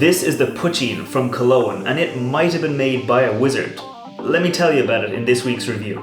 This is the Poitín from Killowen, and it might have been made by a wizard. Let me tell you about it in this week's review.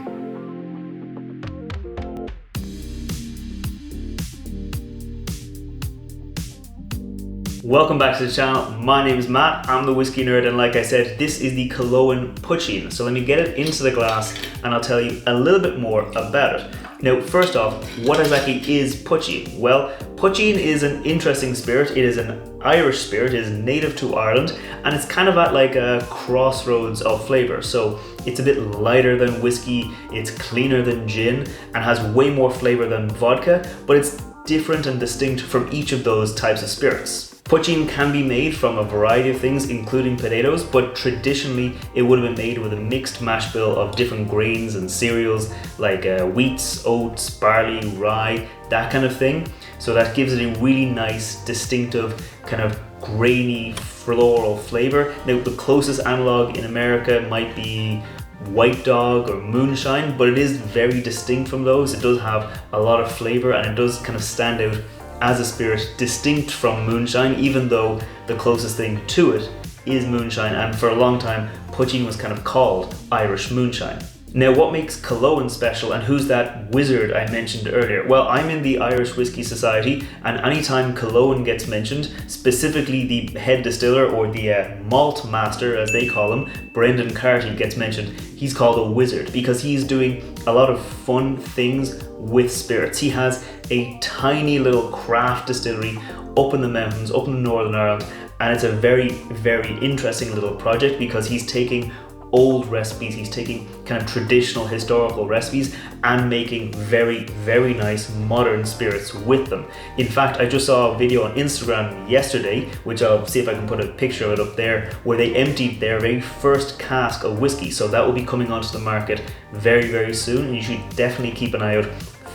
Welcome back to the channel. My name is Matt, I'm the whiskey nerd, and like I said, this is the Killowen Poitín. So let me get it into the glass and I'll tell you a little bit more about it. Now, first off, what exactly is Poitín? Well, Poitín is an interesting spirit. It is an Irish spirit, it is native to Ireland, and it's kind of at like a crossroads of flavour. So it's a bit lighter than whiskey, it's cleaner than gin, and has way more flavour than vodka, but it's different and distinct from each of those types of spirits. Poitín can be made from a variety of things, including potatoes, but traditionally it would have been made with a mixed mash bill of different grains and cereals like wheats, oats, barley, rye, that kind of thing. So that gives it a really nice, distinctive, kind of grainy, floral flavour. Now, the closest analogue in America might be White Dog or Moonshine, but it is very distinct from those. It does have a lot of flavour and it does kind of stand out as a spirit distinct from Moonshine, even though the closest thing to it is Moonshine, and for a long time Poitín was kind of called Irish Moonshine. Now, what makes Killowen special, and who's that wizard I mentioned earlier? Well, I'm in the Irish Whiskey Society, and anytime Killowen gets mentioned, specifically the head distiller or the malt master as they call him, Brendan Carty, gets mentioned, he's called a wizard because he's doing a lot of fun things with spirits. He has a tiny little craft distillery up in the mountains, up in Northern Ireland, and it's a very, very interesting little project because he's taking old recipes, he's taking kind of traditional historical recipes and making very, very nice modern spirits with them. In fact, I just saw a video on Instagram yesterday, which I'll see if I can put a picture of it up there, where they emptied their very first cask of whiskey. So that will be coming onto the market very, very soon, and you should definitely keep an eye out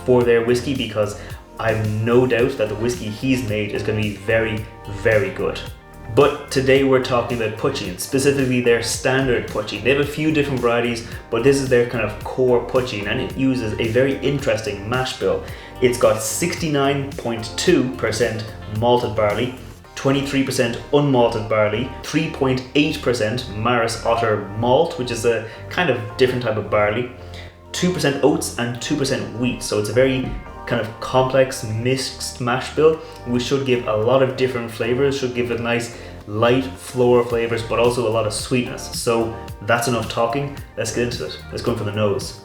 for their whiskey because I've no doubt that the whiskey he's made is going to be very, very good. But today we're talking about Poitín, specifically their standard Poitín. They have a few different varieties, but this is their kind of core Poitín, and it uses a very interesting mash bill. It's got 69.2% malted barley, 23% unmalted barley, 3.8% Maris Otter malt, which is a kind of different type of barley, 2% oats and 2% wheat. So it's a very kind of complex mixed mash bill, which should give a lot of different flavors, should give it nice light floral flavors, but also a lot of sweetness. So that's enough talking, let's get into it. Let's go in for the nose.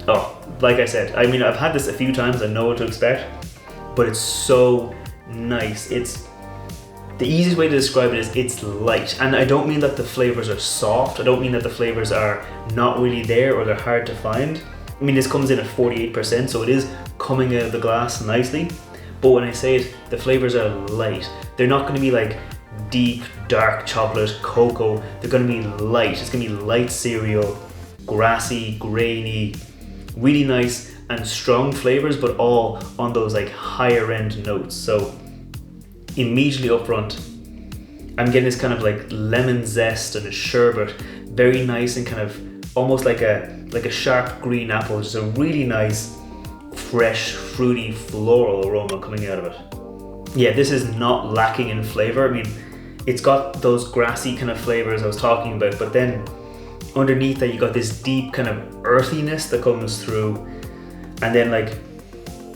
Oh, like I said, I mean, I've had this a few times, I know what to expect, but it's so nice. It's the easiest way to describe it is it's light, and I don't mean that the flavors are soft, I don't mean that the flavors are not really there or they're hard to find. I mean, this comes in at 48%, so it is coming out of the glass nicely. But when I say it, the flavors are light. They're not going to be like deep, dark chocolate, cocoa. They're going to be light. It's going to be light cereal, grassy, grainy, really nice and strong flavors, but all on those like higher end notes. So immediately up front, I'm getting this kind of like lemon zest and a sherbet, very nice and kind of almost like a sharp green apple, just a really nice, fresh, fruity, floral aroma coming out of it. Yeah, this is not lacking in flavor. I mean, it's got those grassy kind of flavors I was talking about, but then underneath that you got this deep kind of earthiness that comes through, and then like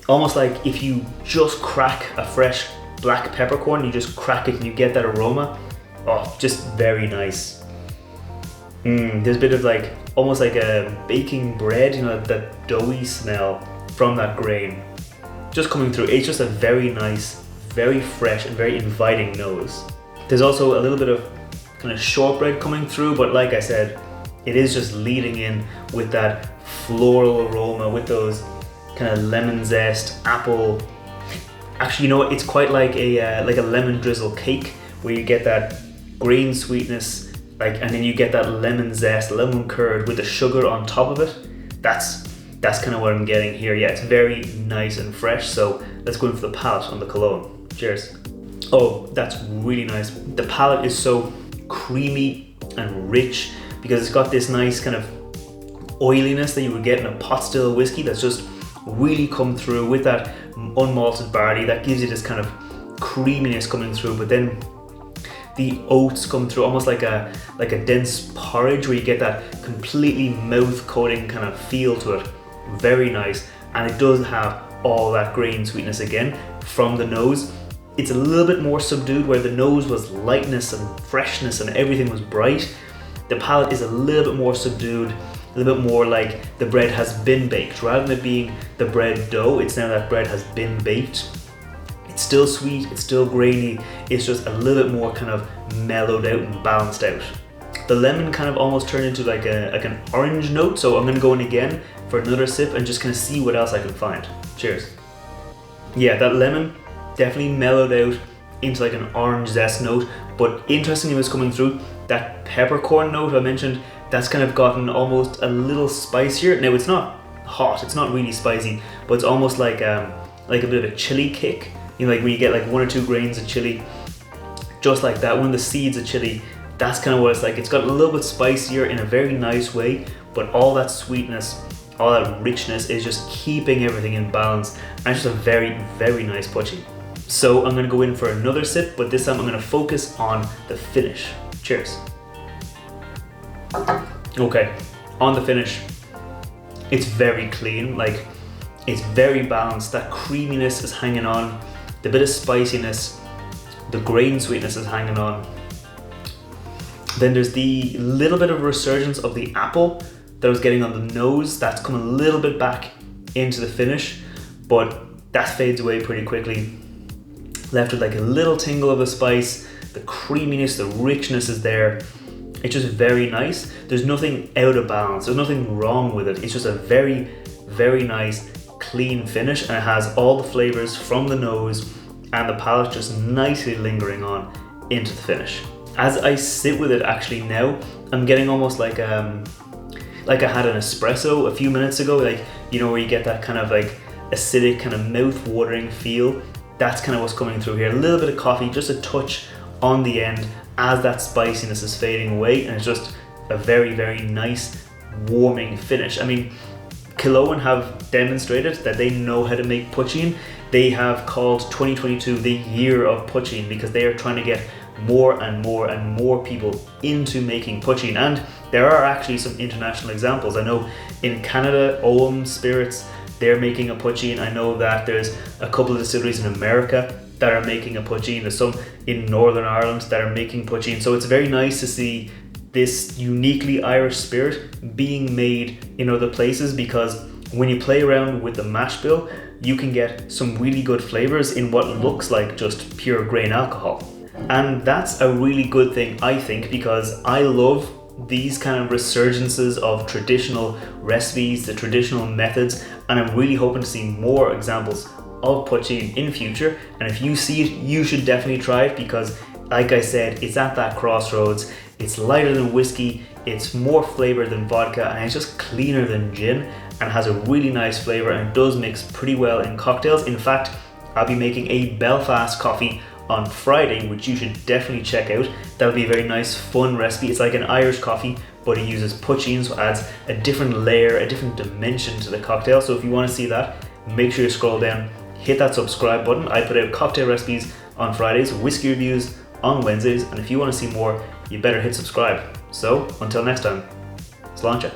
almost like if you just crack a fresh black peppercorn, you just crack it and you get that aroma. Oh, just very nice. There's a bit of like almost like a baking bread, you know, that doughy smell from that grain just coming through. It's just a very nice, very fresh and very inviting nose. There's also a little bit of kind of shortbread coming through, but like I said, it is just leading in with that floral aroma, with those kind of lemon zest, apple. Actually, you know what? It's quite like a lemon drizzle cake where you get that grain sweetness, and then you get that lemon zest, lemon curd with the sugar on top of it. That's kind of what I'm getting here. Yeah, it's very nice and fresh. So let's go in for the palate on the Killowen. Cheers. Oh, that's really nice. The palate is so creamy and rich because it's got this nice kind of oiliness that you would get in a pot still whiskey that's just really come through with that unmalted barley that gives you this kind of creaminess coming through, but then the oats come through almost like a dense porridge where you get that completely mouth-coating kind of feel to it. Very nice, and it does have all that grain sweetness again from the nose. It's a little bit more subdued where the nose was lightness and freshness and everything was bright. The palate is a little bit more subdued, a little bit more like the bread has been baked. Rather than it being the bread dough, it's now that bread has been baked. It's still sweet, it's still grainy, it's just a little bit more kind of mellowed out and balanced out. The lemon kind of almost turned into like an orange note, so I'm gonna go in again for another sip and just kind of see what else I can find. Cheers. Yeah, that lemon definitely mellowed out into like an orange zest note, but interestingly was coming through that peppercorn note I mentioned. That's kind of gotten almost a little spicier. Now it's not hot, it's not really spicy, but it's almost like a bit of a chili kick. You know, like when you get like 1 or 2 grains of chili, just like that, one of the seeds of chili, that's kind of what it's like. It's got a little bit spicier in a very nice way, but all that sweetness, all that richness is just keeping everything in balance, and it's just a very, very nice poitín. So I'm gonna go in for another sip, but this time I'm gonna focus on the finish. Cheers. Okay, on the finish, it's very clean, like it's very balanced. That creaminess is hanging on, the bit of spiciness, the grain sweetness is hanging on. Then there's the little bit of resurgence of the apple that I was getting on the nose. That's come a little bit back into the finish, but that fades away pretty quickly. Left with like a little tingle of the spice, the creaminess, the richness is there. It's just very nice. There's nothing out of balance, there's nothing wrong with it. It's just a very, very nice, clean finish, and it has all the flavors from the nose and the palate just nicely lingering on into the finish. As I sit with it actually now, I'm getting almost like I had an espresso a few minutes ago, like, you know, where you get that kind of like acidic, kind of mouth-watering feel. That's kind of what's coming through here. A little bit of coffee, just a touch on the end as that spiciness is fading away, and it's just a very, very nice, warming finish. I mean, Killowen have demonstrated that they know how to make poitín. They have called 2022 the year of poitín because they are trying to get more and more and more people into making poitín, and there are actually some international examples. I know in Canada, Ohm Spirits, they're making a poitín. I know that there's a couple of distilleries in America that are making a poitín. There's some in Northern Ireland that are making poitín. So it's very nice to see this uniquely Irish spirit being made in other places, because when you play around with the mashbill, you can get some really good flavors in what looks like just pure grain alcohol. And that's a really good thing, I think, because I love these kind of resurgences of traditional recipes, the traditional methods, and I'm really hoping to see more examples of poitín in future. And if you see it, you should definitely try it, because like I said, it's at that crossroads. It's lighter than whiskey, it's more flavored than vodka, and it's just cleaner than gin, and has a really nice flavor, and it does mix pretty well in cocktails. In fact, I'll be making a Belfast coffee on Friday, which you should definitely check out. That'll be a very nice, fun recipe. It's like an Irish coffee, but it uses poitín, so it adds a different layer, a different dimension to the cocktail. So if you want to see that, make sure you scroll down, hit that subscribe button. I put out cocktail recipes on Fridays, whiskey reviews on Wednesdays, and if you want to see more, you better hit subscribe. So until next time, sláinte.